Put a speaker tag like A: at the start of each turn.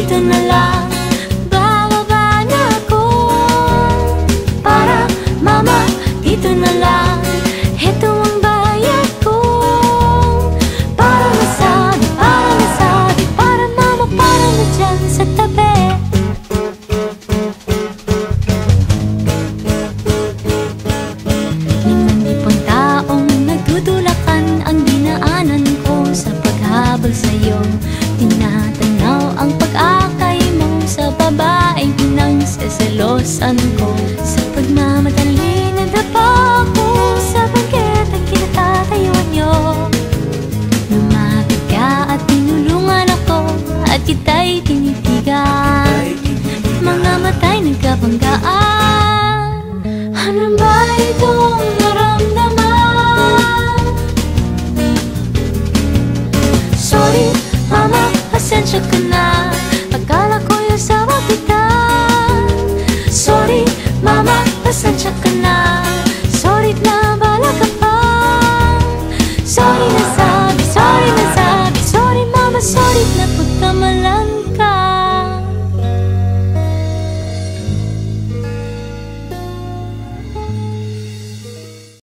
A: dito na lang, bababa na ako. Para mama, dito na lang, heto ang bayad ko. Para masabi, para mama, para na dyan sa tabi. Sa'yo, tinatanaw ang pag-akay mo sa babaeng pinangseselosan ko. Sa pagmamadali nadapa ko sa bangketang kinatatayuan nyo. Lumapit ka at tinulungan ako at kita'y tinitigan. Mga mata'y nagkabanggaan. Ano ba itong naramdaman? Sorry, mama, pasensya ka na. Akala ko yung sawa kita.